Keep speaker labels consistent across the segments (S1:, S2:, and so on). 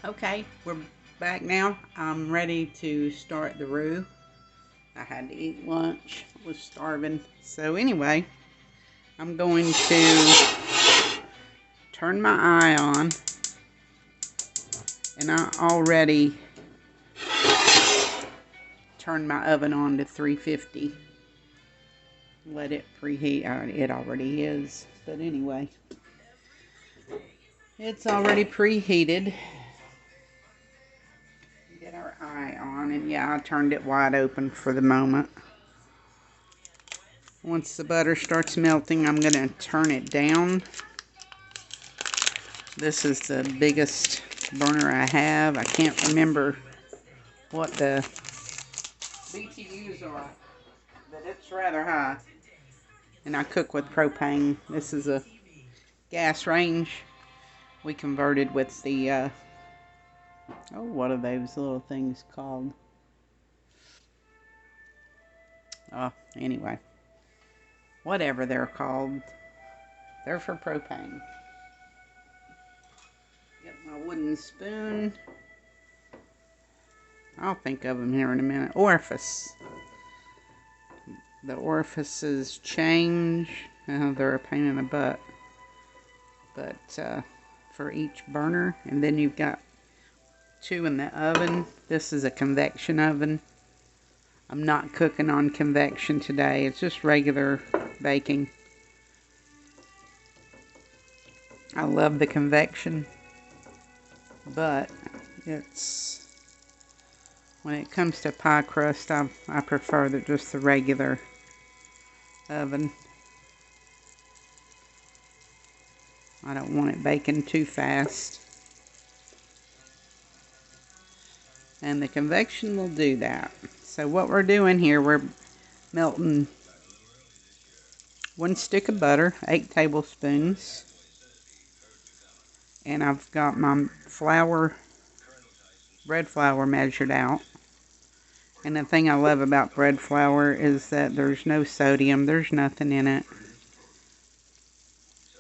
S1: Okay, we're back now. I'm ready to start the roux. I had to eat lunch. I was starving. So anyway, I'm going to turn my eye on, and I already turned my oven on to 350. Let it preheat. It already is. But anyway, it's already preheated. Get our eye on, and yeah, I turned it wide open for the moment. Once the butter starts melting, I'm going to turn it down. This is the biggest burner I have. I can't remember what the BTUs are, but it's rather high. And I cook with propane. This is a gas range we converted with the, what are those little things called? Anyway. Whatever they're called. They're for propane. Get my wooden spoon. I'll think of them here in a minute. Orifice. The orifices change. They're a pain in the butt. But for each burner. And then you've got 2 in the oven. This is a convection oven. I'm not cooking on convection today. It's just regular baking. I love the convection. But it's... when it comes to pie crust, I prefer just the regular oven. I don't want it baking too fast. And the convection will do that. So what we're doing here, we're melting 1 stick of butter, 8 tablespoons. And I've got my bread flour measured out. And the thing I love about bread flour is that there's no sodium, there's nothing in it.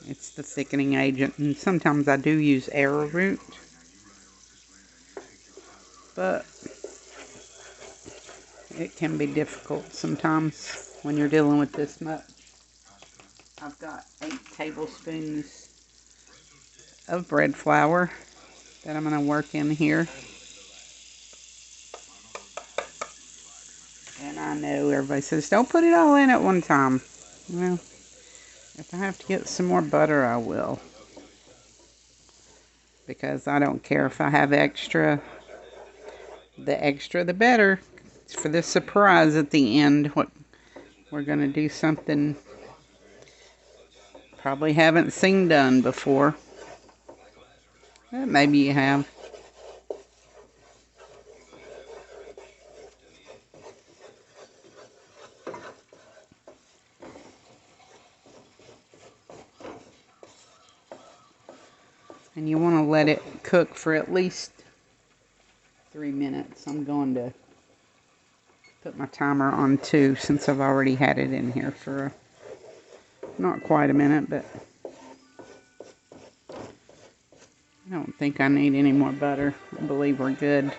S1: It's the thickening agent, and sometimes I do use arrowroot. But it can be difficult sometimes when you're dealing with this much. I've got 8 tablespoons of bread flour that I'm going to work in here. And I know everybody says, don't put it all in at one time. Well, if I have to get some more butter, I will. Because I don't care if I have extra. The extra, the better. For this surprise at the end, we're going to do something probably haven't seen done before. Maybe you have. And you want to let it cook for at least 3 minutes. I'm going to put my timer on 2 since I've already had it in here for not quite a minute, but I don't think I need any more butter. I believe we're good.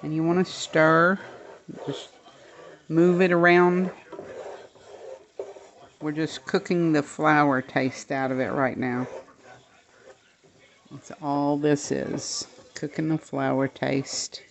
S1: And you want to stir. Just move it around. We're just cooking the flour taste out of it right now. That's all this is. Cooking the flour taste.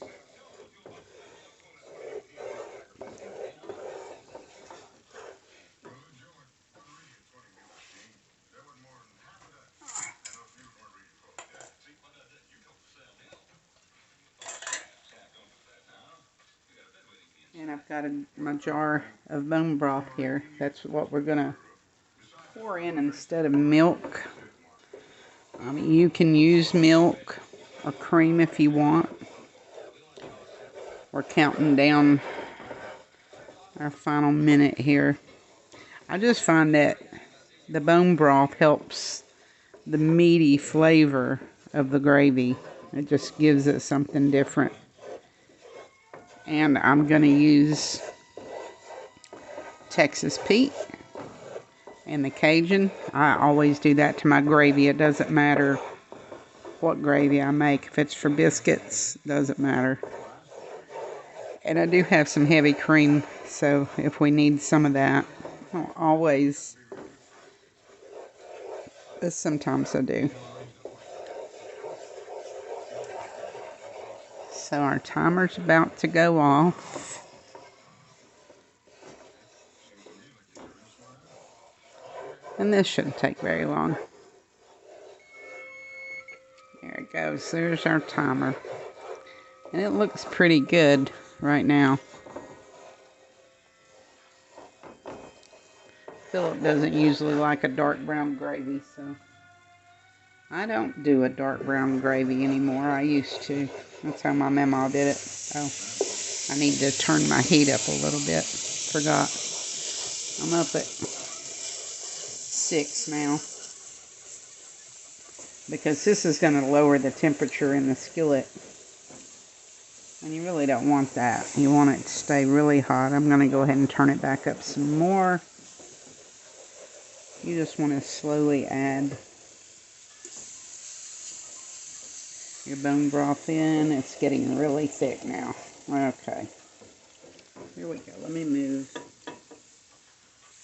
S1: And I've got my jar of bone broth here. That's what we're going to pour in instead of milk. You can use milk or cream if you want. We're counting down our final minute here. I just find that the bone broth helps the meaty flavor of the gravy. It just gives it something different. And I'm going to use Texas Pete and the Cajun. I always do that to my gravy. It doesn't matter what gravy I make. If it's for biscuits, doesn't matter. And I do have some heavy cream, so if we need some of that, I'll always, but sometimes I do. So our timer's about to go off. And this shouldn't take very long. There it goes. There's our timer. And it looks pretty good right now. Philip doesn't usually like a dark brown gravy, so I don't do a dark brown gravy anymore. I used to. That's how my mama did it. Oh, I need to turn my heat up a little bit. Forgot. I'm up at 6 now. Because this is going to lower the temperature in the skillet. And you really don't want that. You want it to stay really hot. I'm going to go ahead and turn it back up some more. You just want to slowly add your bone broth in. It's getting really thick now. Okay. Here we go. Let me move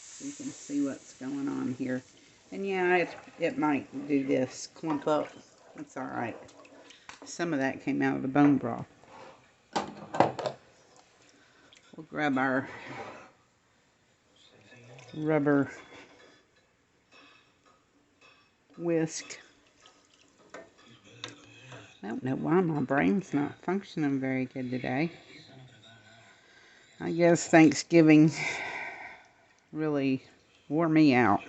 S1: so you can see what's going on here. And yeah, it might do this. Clump up. That's alright. Some of that came out of the bone broth. We'll grab our rubber whisk. I don't know why my brain's not functioning very good today. I guess Thanksgiving really wore me out.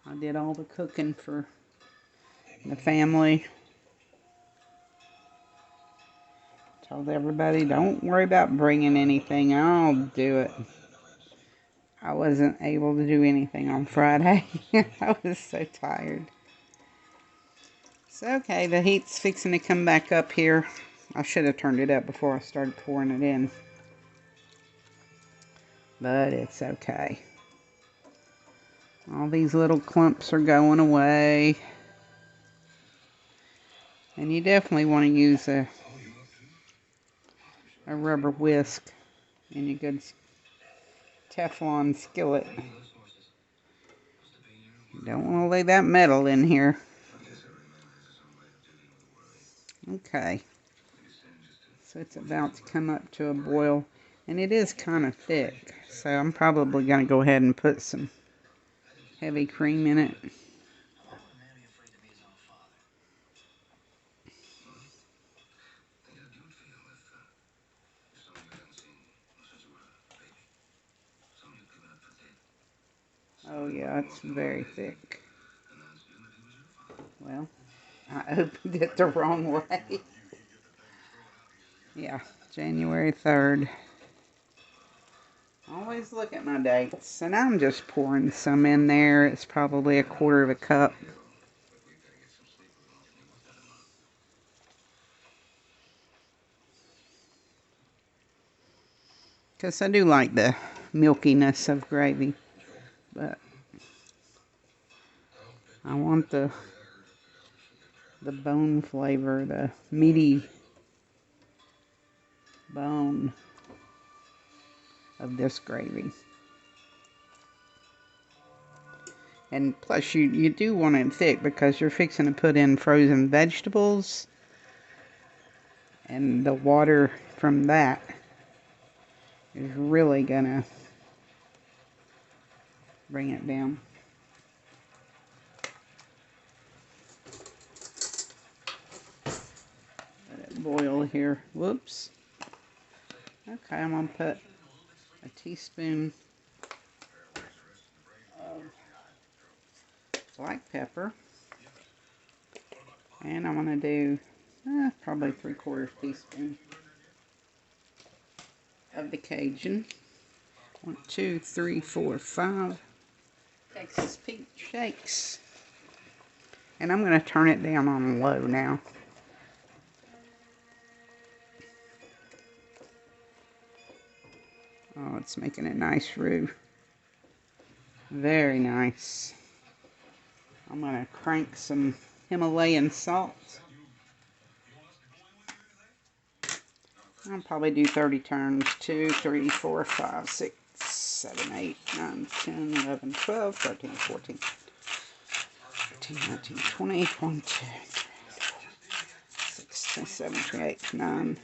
S1: I did all the cooking for the family. Told everybody, don't worry about bringing anything. I'll do it. I wasn't able to do anything on Friday. I was so tired. So, okay, the heat's fixing to come back up here. I should have turned it up before I started pouring it in. But it's okay. All these little clumps are going away. And you definitely want to use a rubber whisk in your good Teflon skillet. You don't want to lay that metal in here. Okay. So it's about to come up to a boil. And it is kind of thick. So I'm probably going to go ahead and put some heavy cream in it. Oh yeah, it's very thick. Well, I opened it the wrong way. Yeah, January 3rd. Always look at my dates. And I'm just pouring some in there. It's probably 1/4 cup. Because I do like the milkiness of gravy. But I want the bone flavor, the meaty bone of this gravy. And plus you do want it thick because you're fixing to put in frozen vegetables. And the water from that is really gonna bring it down. Let it boil here. Whoops. Okay, I'm gonna put a teaspoon of black pepper. And I'm gonna do probably 3/4 teaspoon of the Cajun. 1, 2, 3, 4, 5 Texas Pete shakes. And I'm going to turn it down on low now. Oh it's making a nice roux. Very nice. I'm going to crank some Himalayan salt. I'll probably do 30 turns. 2, 3, 4, 5, 6, 7, 8, 9, 10, 11, 12, 13, 14, 15, 19, 20, 1, 2, 3, 4, 6, 7, 8, 9,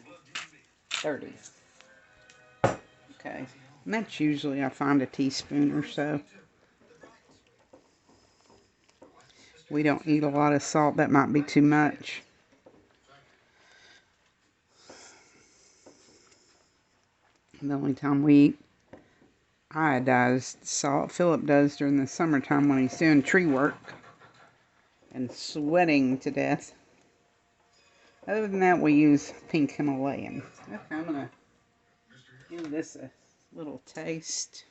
S1: 30. Okay. And that's usually, I find, a teaspoon or so. We don't eat a lot of salt. That might be too much. The only time we eat iodized salt, Philip does during the summertime when he's doing tree work and sweating to death. Other than that, we use pink Himalayan. Okay, I'm going to give this a little taste.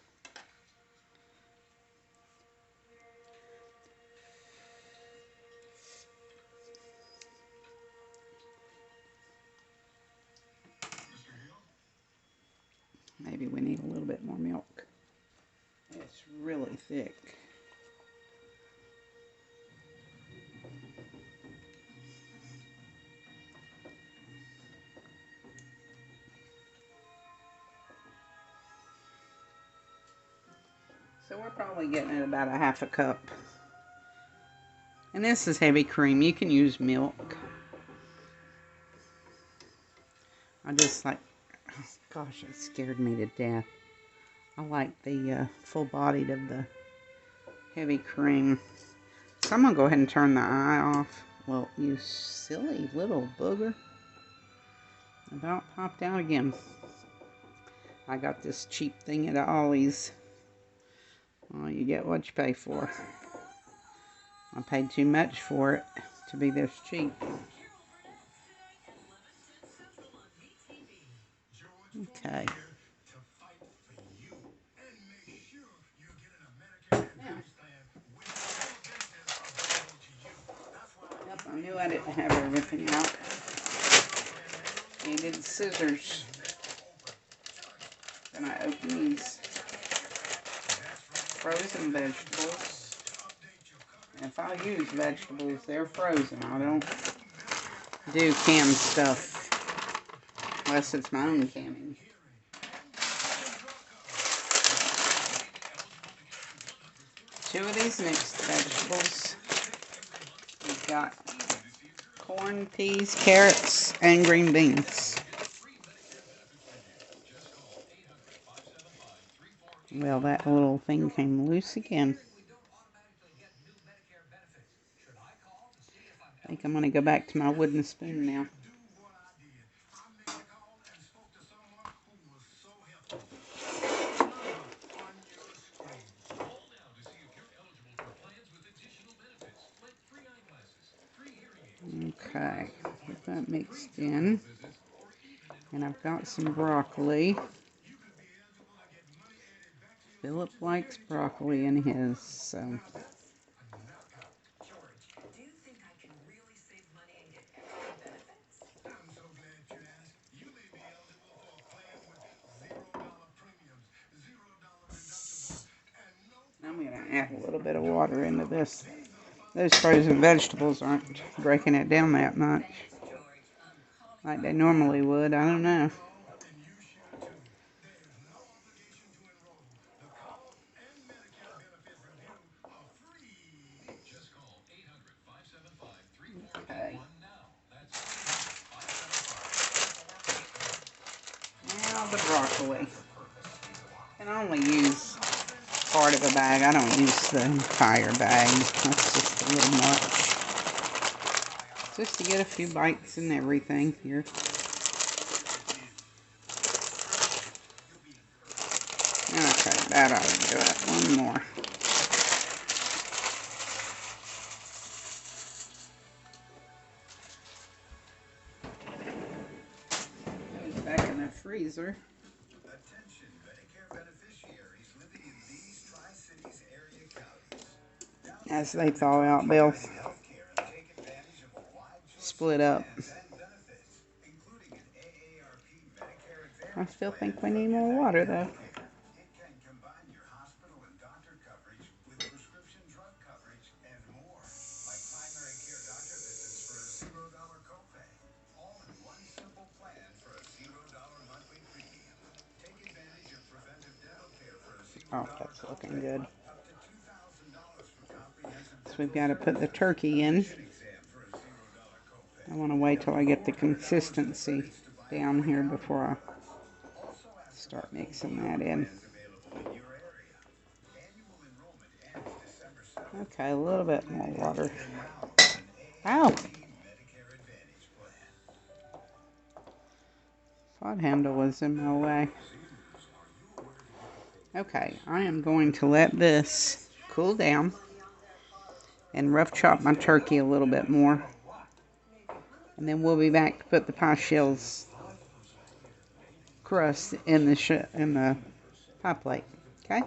S1: Maybe we need a little bit more milk. It's really thick. So we're probably getting at about a half a cup. And this is heavy cream. You can use milk. I just like, oh gosh, it scared me to death. I like the full-bodied of the heavy cream. So I'm going to go ahead and turn the eye off. Well, you silly little booger. About popped out again. I got this cheap thing at Ollie's. Well, you get what you pay for. I paid too much for it to be this cheap. Okay. Yep, I knew I didn't have everything out. Needed scissors. Then I open these frozen vegetables. And if I use vegetables, they're frozen. I don't do canned stuff unless it's my own canning. Two of these mixed vegetables. We've got corn, peas, carrots, and green beans. Well, that little thing came loose again. I think I'm going to go back to my wooden spoon now. Okay, get that mixed in. And I've got some broccoli. Philip likes broccoli in his, so. I'm going to add a little bit of water into this. Those frozen vegetables aren't breaking it down that much like they normally would. I don't know. Okay. Now the broccoli. And I only use part of a bag. I don't use the entire bag. That's just a little much. Just to get a few bites and everything here. Okay, that ought to do it. One more. Goes back in the freezer.
S2: Attention, Medicare beneficiaries living in these Tri-Cities area counties.
S1: As they thaw out, they'll split up. I still think we need more water though. Oh, that's looking good. So we've got to put the turkey in. I want to wait till I get the consistency down here before I start mixing that in. Okay, a little bit more water. Ow! Pot handle was in my way. Okay, I am going to let this cool down and rough chop my turkey a little bit more. And then we'll be back to put the pie shells crust in the pie plate. Okay?